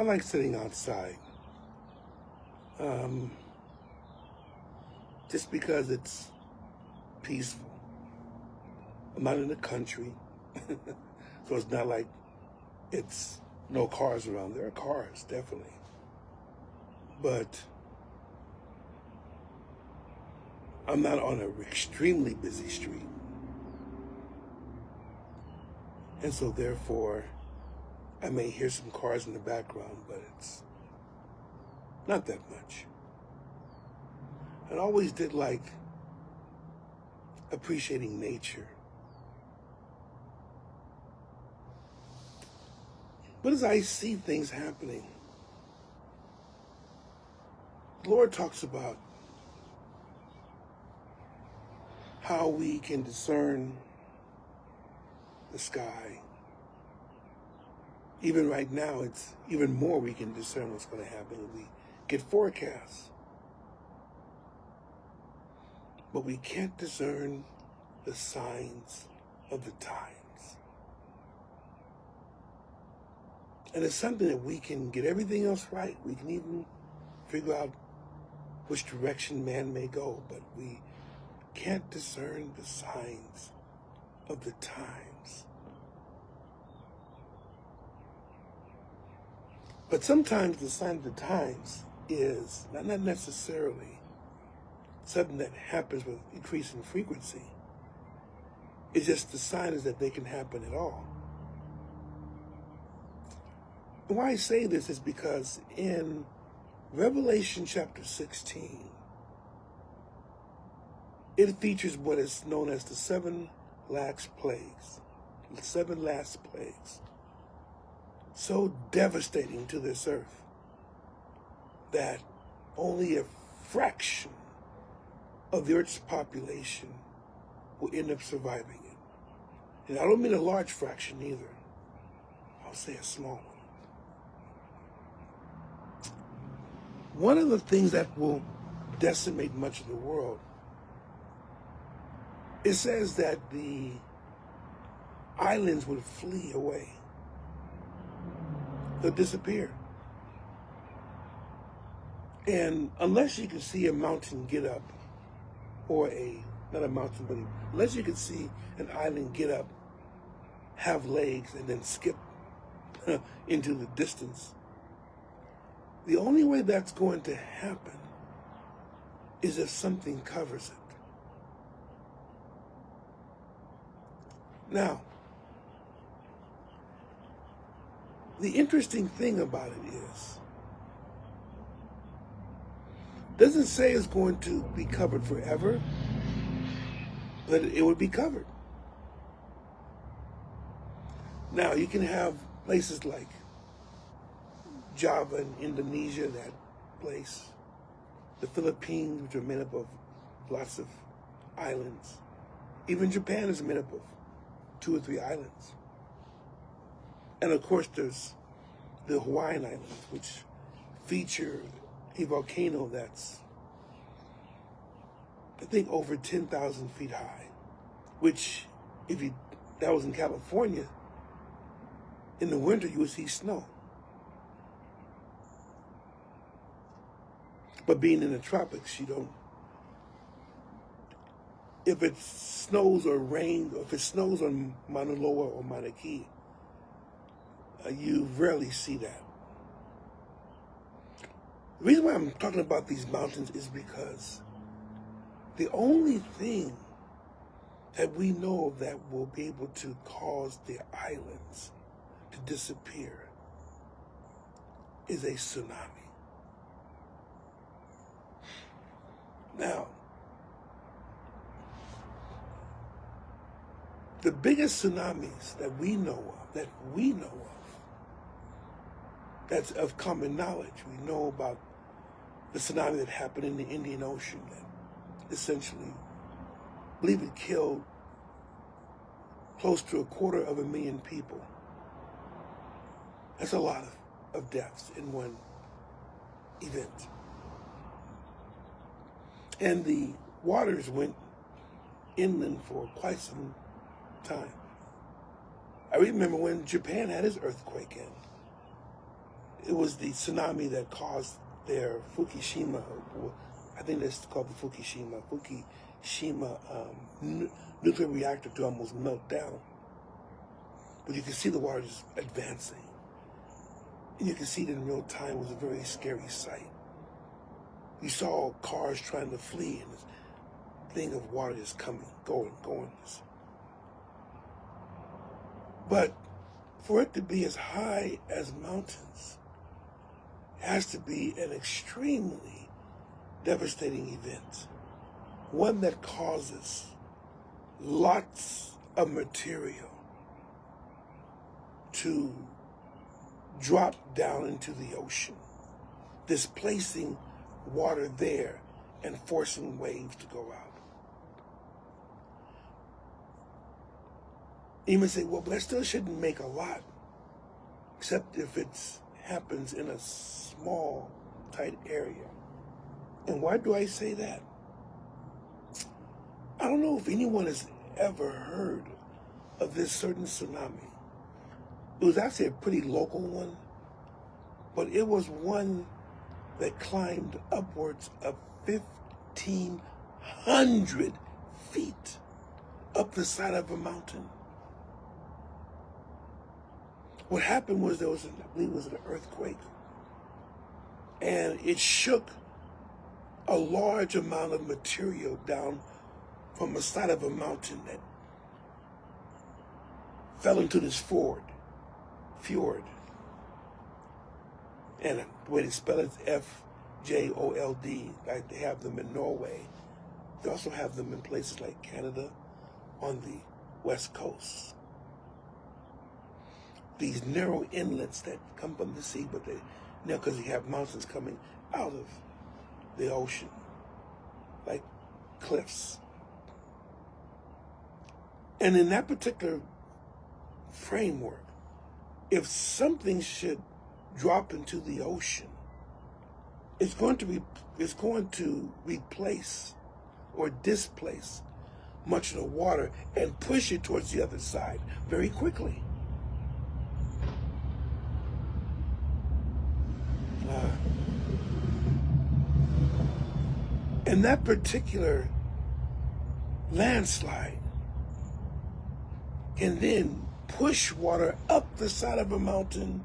like sitting outside. Just because it's peaceful. I'm not in the country, so it's not like it's no cars around. There are cars, definitely. But I'm not on an extremely busy street. And so therefore, I may hear some cars in the background, but it's not that much. I always did like appreciating nature. But as I see things happening, the Lord talks about how we can discern the sky. Even right now, it's even more we can discern what's going to happen. We get forecasts. But we can't discern the signs of the times. And it's something that we can get everything else right. We can even figure out which direction man may go, but we can't discern the signs of the times. But sometimes the sign of the times is not necessarily something that happens with increasing frequency. It's just the sign is that they can happen at all. And why I say this is because in Revelation chapter 16, it features what is known as the seven last plagues. The seven last plagues. So devastating to this earth that only a fraction of the earth's population will end up surviving it. And I don't mean a large fraction either. I'll say a small one. One of the things that will decimate much of the world, it says that the islands would flee away. They'll disappear. And unless you can see a mountain get up, or not a mountain, but unless you can see an island get up, have legs, and then skip into the distance, the only way that's going to happen is if something covers it. Now, the interesting thing about it is, doesn't say it's going to be covered forever, but it would be covered. Now, you can have places like Java in Indonesia, that place, the Philippines, which are made up of lots of islands. Even Japan is made up of 2 or 3 islands. And of course, there's the Hawaiian Islands, which feature a volcano that's, I think, over 10,000 feet high, which, that was in California, in the winter you would see snow. But being in the tropics, you don't, if it snows or rains, or if it snows on Mauna Loa or Mauna Kea, you rarely see that. The reason why I'm talking about these mountains is because the only thing that we know of that will be able to cause the islands to disappear is a tsunami. Now, the biggest tsunamis that we know of, that's of common knowledge. We know about the tsunami that happened in the Indian Ocean that essentially, I believe it killed close to 250,000 people. That's a lot of deaths in one event. And the waters went inland for quite some time. I remember when Japan had its earthquake in. It was the tsunami that caused their Fukushima, I think that's called the Fukushima nuclear reactor to almost melt down. But you can see the water just advancing. And you can see it in real time. It was a very scary sight. You saw cars trying to flee, and this thing of water just coming, going. But for it to be as high as mountains, it has to be an extremely devastating event. One that causes lots of material to drop down into the ocean, displacing water there and forcing waves to go out. You may say, well, but that still shouldn't make a lot, except if it happens in a small, tight area. And why do I say that? I don't know if anyone has ever heard of this certain tsunami. It was actually a pretty local one, but it was one that climbed upwards of 1,500 feet up the side of a mountain. What happened was I believe it was an earthquake, and it shook a large amount of material down from the side of a mountain that fell into this fjord. And the way they spell it is F-J-O-L-D. Like they have them in Norway. They also have them in places like Canada on the west coast. These narrow inlets that come from the sea, but they, because you have mountains coming out of the ocean, like cliffs. And in that particular framework, if something should drop into the ocean, it's going to replace or displace much of the water and push it towards the other side very quickly. And that particular landslide can then push water up the side of a mountain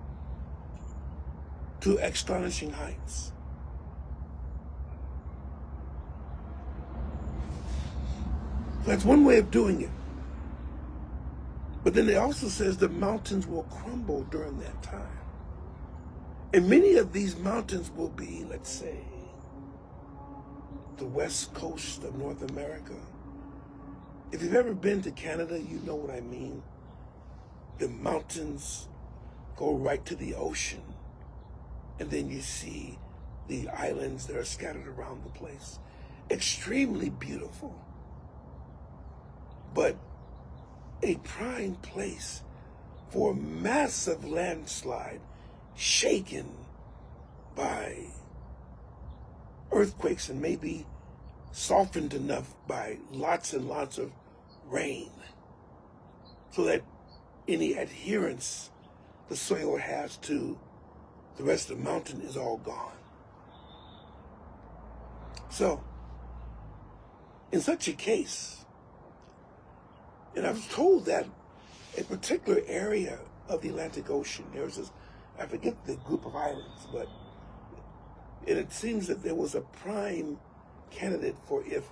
to astonishing heights. That's one way of doing it. But then it also says the mountains will crumble during that time. And many of these mountains will be, let's say, the west coast of North America. If you've ever been to Canada, you know what I mean. The mountains go right to the ocean, and then you see the islands that are scattered around the place. Extremely beautiful, but a prime place for a massive landslide shaken by earthquakes and maybe softened enough by lots and lots of rain so that any adherence the soil has to the rest of the mountain is all gone. So, in such a case, and I was told that a particular area of the Atlantic Ocean, there was this, I forget the group of islands, but it seems that there was a prime candidate for if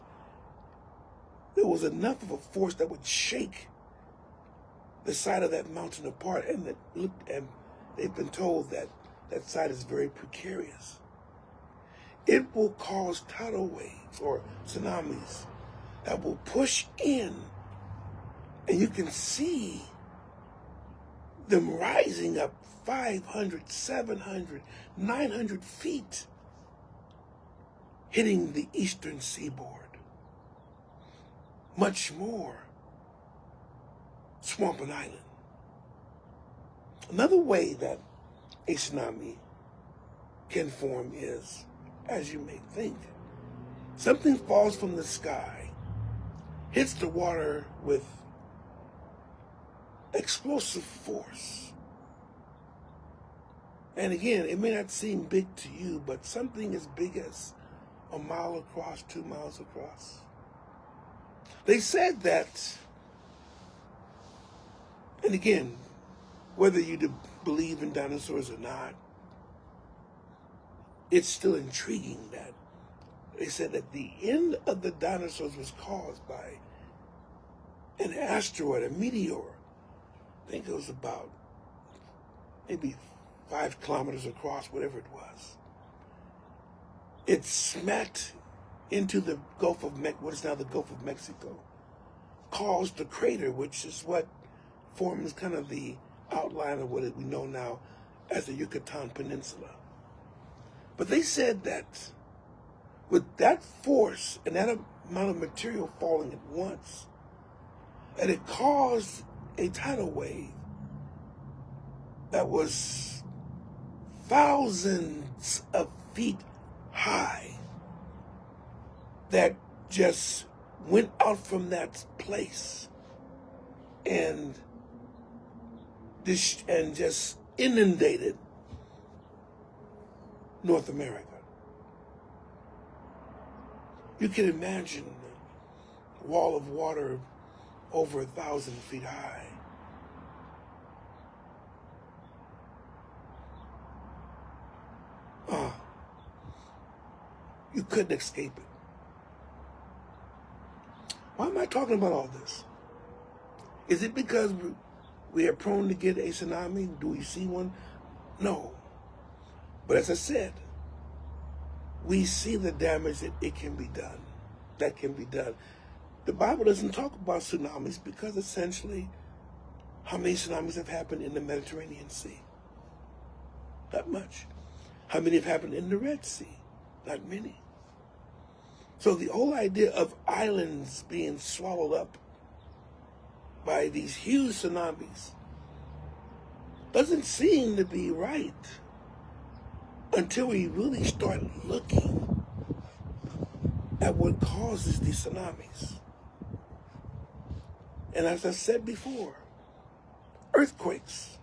there was enough of a force that would shake the side of that mountain apart, and they've been told that that side is very precarious. It will cause tidal waves or tsunamis that will push in, and you can see them rising up 500, 700, 900 feet, hitting the eastern seaboard. Much more swamping island. Another way that a tsunami can form is, as you may think, something falls from the sky, hits the water with explosive force, And again, it may not seem big to you, but something as big as a mile across, 2 miles across. They said that, and again, whether you believe in dinosaurs or not, it's still intriguing that they said that the end of the dinosaurs was caused by an asteroid, a meteor. I think it was about maybe 5 kilometers across, whatever it was. It smacked into the Gulf of what is now the Gulf of Mexico, caused the crater, which is what forms kind of the outline of what we know now as the Yucatan Peninsula. But they said that with that force and that amount of material falling at once, that it caused a tidal wave that was thousands of feet high that just went out from that place and just inundated North America. You can imagine a wall of water over 1,000 feet high. You couldn't escape it. Why am I talking about all this? Is it because we are prone to get a tsunami? Do we see one? No. But as I said, we see the damage that it can be done. That can be done. The Bible doesn't talk about tsunamis because essentially, how many tsunamis have happened in the Mediterranean Sea? Not much. How many have happened in the Red Sea? Not many. So the whole idea of islands being swallowed up by these huge tsunamis doesn't seem to be right until we really start looking at what causes these tsunamis. And as I said before, earthquakes,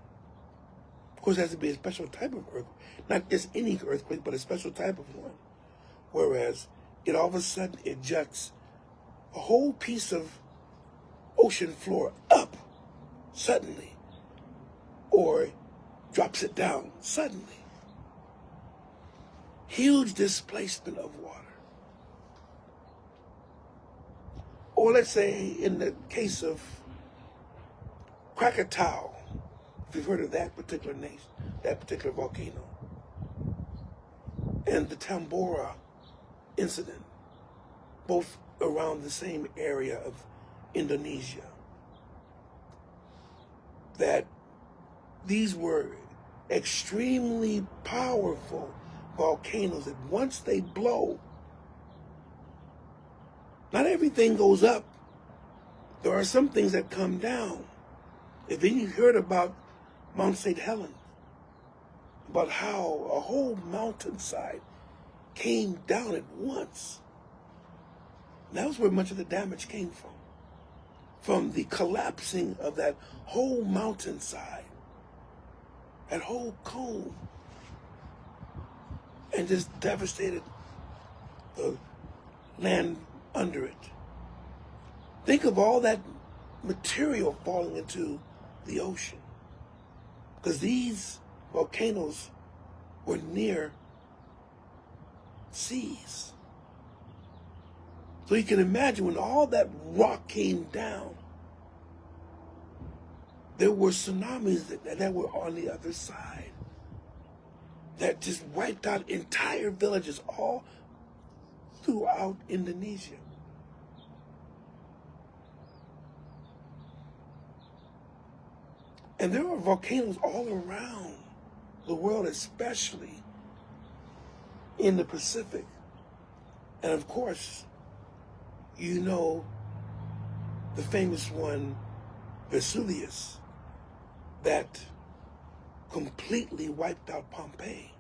of course, it has to be a special type of earthquake, not just any earthquake, but a special type of one. Whereas it all of a sudden it juts a whole piece of ocean floor up suddenly, or drops it down suddenly. Huge displacement of water. Or let's say in the case of Krakatoa, if you've heard of that particular nation, that particular volcano, and the Tambora incident, both around the same area of Indonesia, that these were extremely powerful volcanoes that once they blow, not everything goes up. There are some things that come down. If you heard about Mount St. Helens, about how a whole mountainside came down at once. That was where much of the damage came from the collapsing of that whole mountainside, that whole cone, and just devastated the land under it. Think of all that material falling into the ocean, because these volcanoes were near seas. So you can imagine when all that rock came down, there were tsunamis that were on the other side that just wiped out entire villages all throughout Indonesia. And there are volcanoes all around the world, especially in the Pacific. And of course, you know the famous one, Vesuvius, that completely wiped out Pompeii.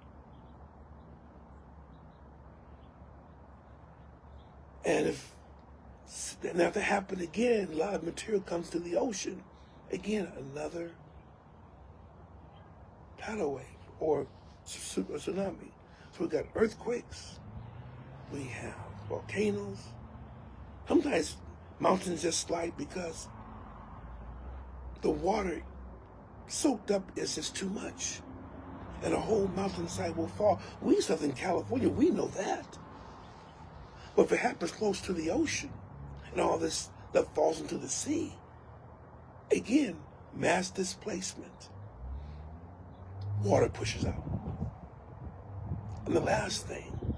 And if that happened again, a lot of material comes to the ocean. Again, another tidal wave or tsunami. So we got earthquakes, we have volcanoes. Sometimes mountains just slide because the water soaked up is just too much, and a whole mountainside will fall. We live in California, we know that. But if it happens close to the ocean, and all this that falls into the sea, again, mass displacement. Water pushes out. And the last thing,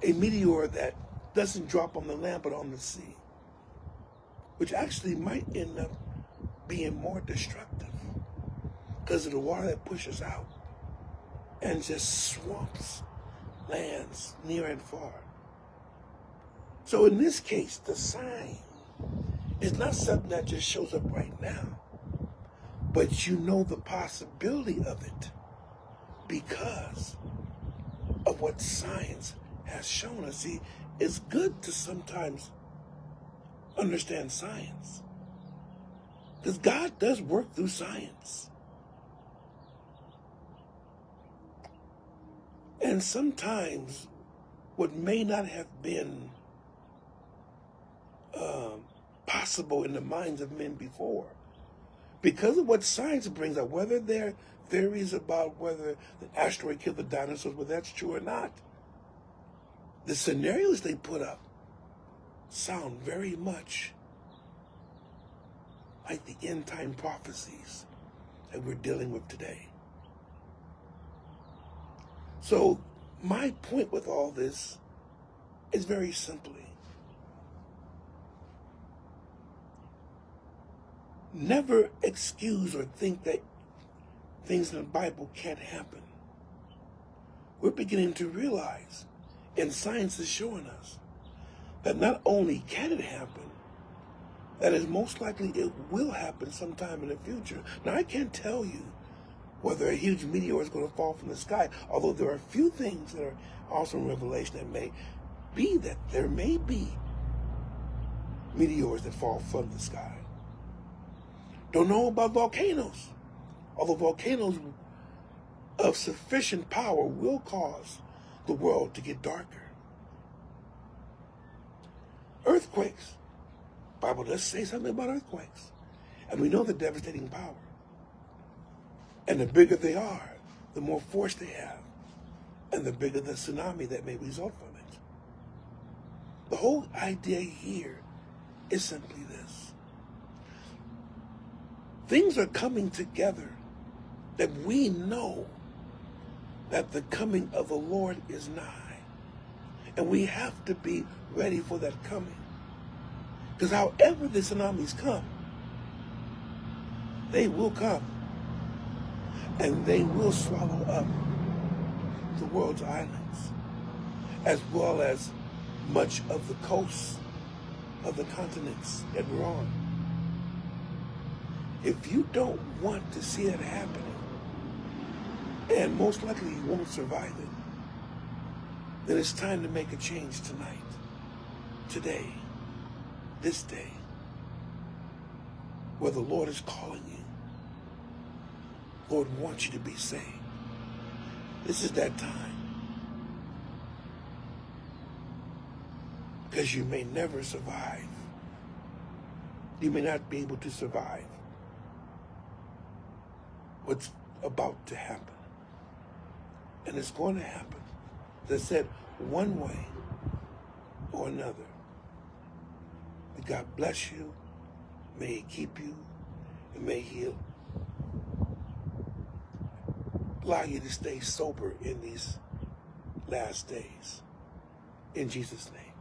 a meteor that doesn't drop on the land but on the sea, which actually might end up being more destructive because of the water that pushes out and just swamps lands near and far. So in this case, the sign is not something that just shows up right now, but you know the possibility of it because of what science has shown us. See, it's good to sometimes understand science because God does work through science. And sometimes what may not have been possible in the minds of men before, because of what science brings up, whether there are theories about whether the asteroid killed the dinosaurs, whether that's true or not, the scenarios they put up sound very much like the end time prophecies that we're dealing with today. So my point with all this is very simply, never excuse or think that things in the Bible can't happen. We're beginning to realize, and science is showing us, that not only can it happen, that is most likely it will happen sometime in the future. Now, I can't tell you whether a huge meteor is going to fall from the sky, although there are a few things that are also in Revelation that may be that there may be meteors that fall from the sky. Don't know about volcanoes, although volcanoes of sufficient power will cause the world to get darker. Earthquakes. The Bible does say something about earthquakes. And we know the devastating power. And the bigger they are, the more force they have. And the bigger the tsunami that may result from it. The whole idea here is simply this. Things are coming together that we know that the coming of the Lord is nigh. And we have to be ready for that coming. Because however the tsunamis come, they will come. And they will swallow up the world's islands, as well as much of the coast of the continents that we're on. If you don't want to see it happening, and most likely you won't survive it, then it's time to make a change tonight, today, this day, where the Lord is calling you. Lord wants you to be saved. This is that time. Because you may never survive. You may not be able to survive what's about to happen. And it's going to happen. As I said, one way or another. May God bless you. May He keep you. And may He allow you to stay sober in these last days. In Jesus' name.